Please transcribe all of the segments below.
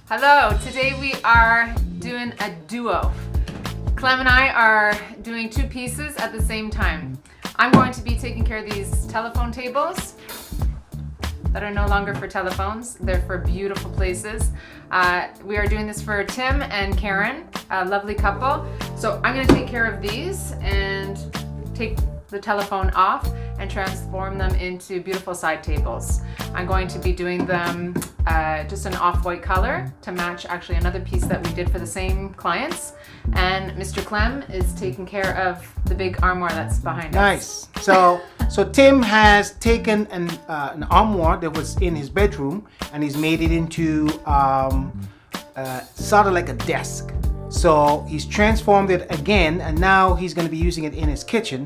Hello, today we are doing a duo. Clem and I are doing two pieces at the same time. I'm going to be taking care of these telephone tables that are no longer for telephones. They're for beautiful places. We are doing this for Tim and Karen, a lovely couple. So I'm going to take care of these and take the telephone off and transform them into beautiful side tables. I'm going to be doing them just an off-white color to match actually another piece that we did for the same clients. And Mr. Clem is taking care of the big armoire that's behind us. Nice. So Tim has taken an armoire that was in his bedroom and he's made it into sort of like a desk. So he's transformed it again, and now he's going to be using it in his kitchen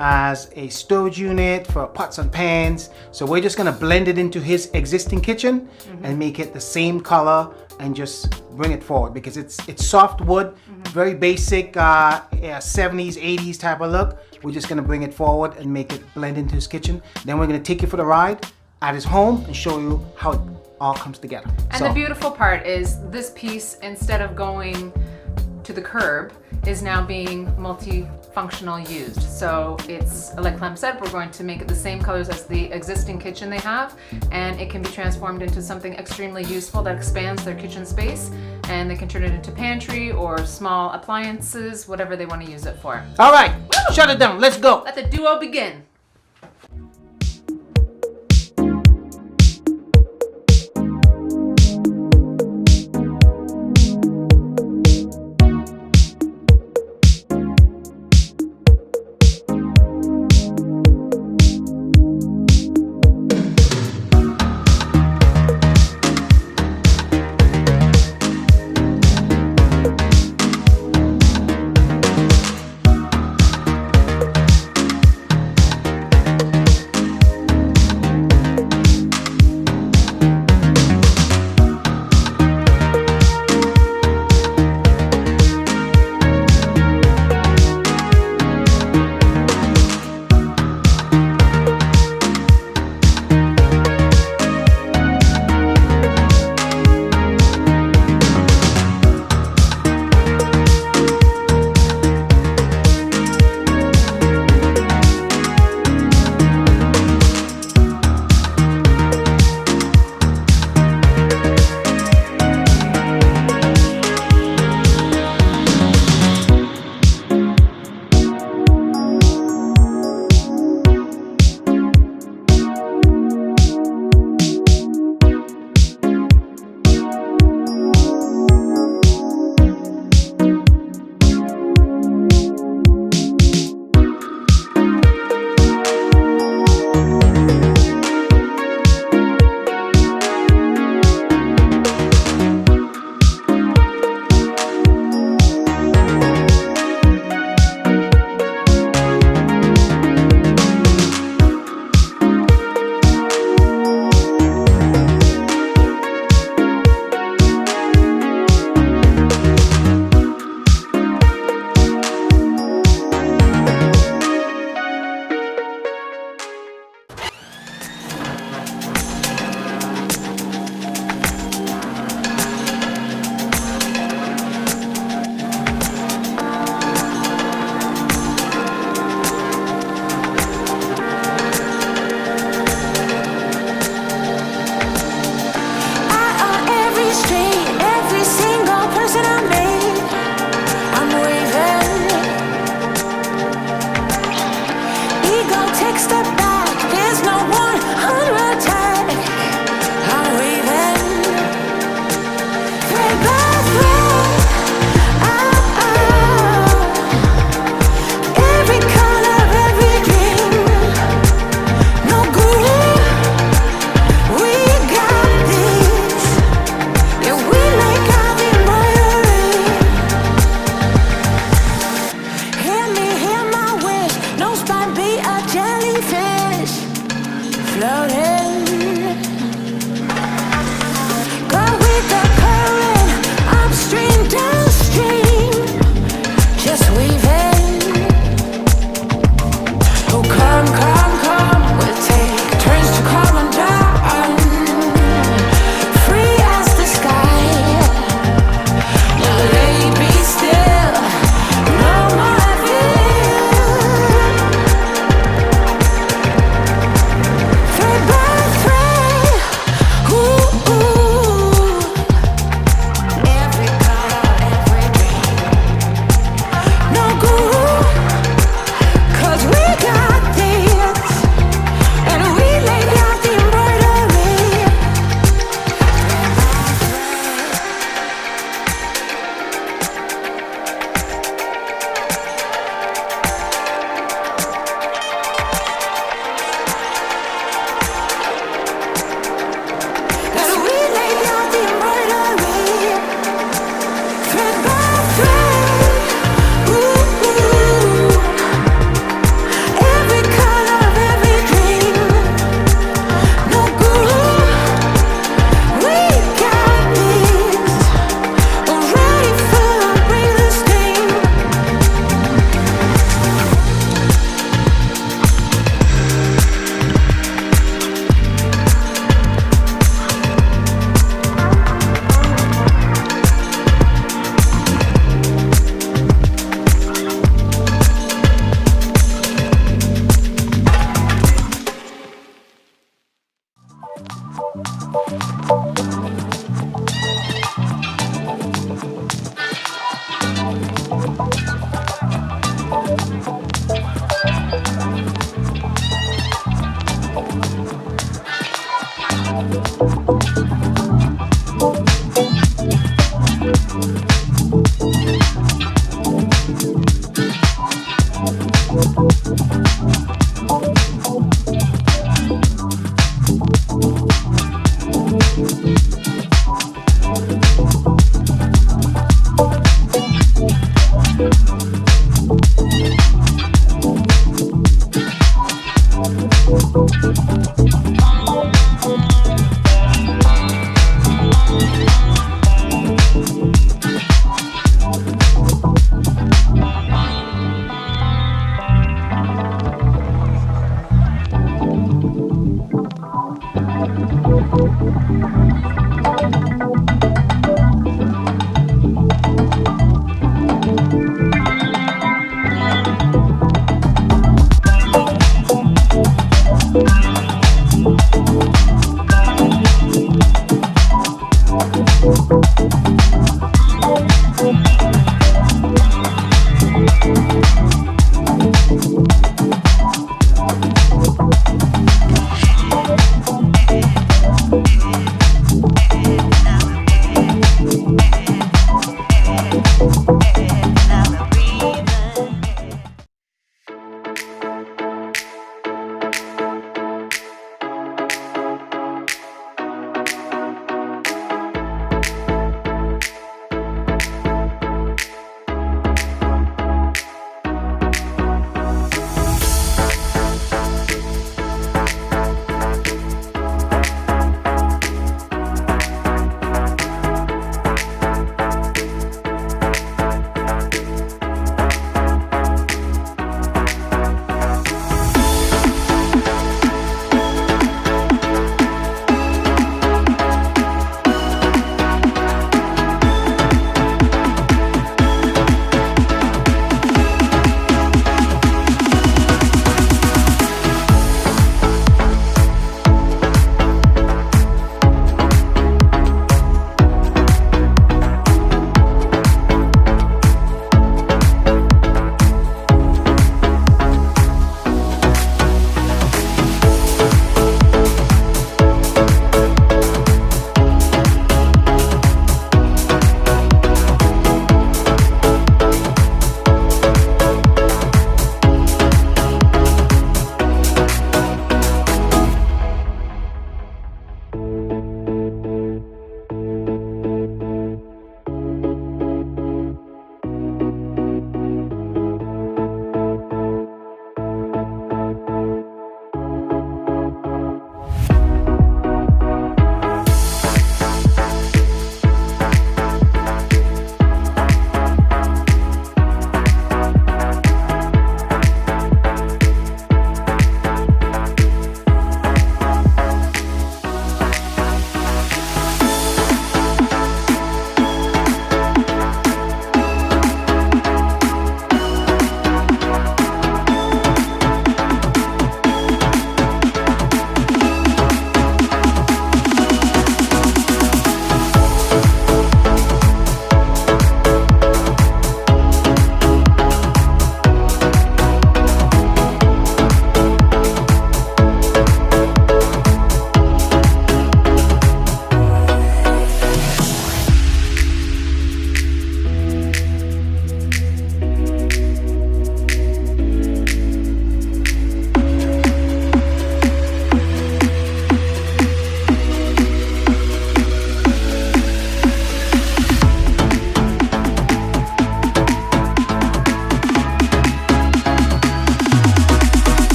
as a storage unit for pots and pans. So we're just going to blend it into his existing kitchen and make it the same color and just bring it forward, because it's soft wood, very basic 70s 80s type of look. We're just going to bring it forward and make it blend into his kitchen. Then we're going to take you for the ride at his home and show you how it all comes together. And the beautiful part is this piece, instead of going to the curb, is now being multifunctional used. So it's, like Clem said, we're going to make it the same colors as the existing kitchen they have, and it can be transformed into something extremely useful that expands their kitchen space, and they can turn it into pantry or small appliances, whatever they want to use it for. All right, shut it down. Let's go. Let the duo begin.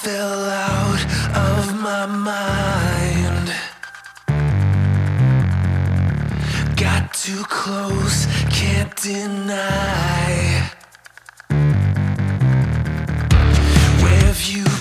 fell out of my mind. Got too close, can't deny. Where have you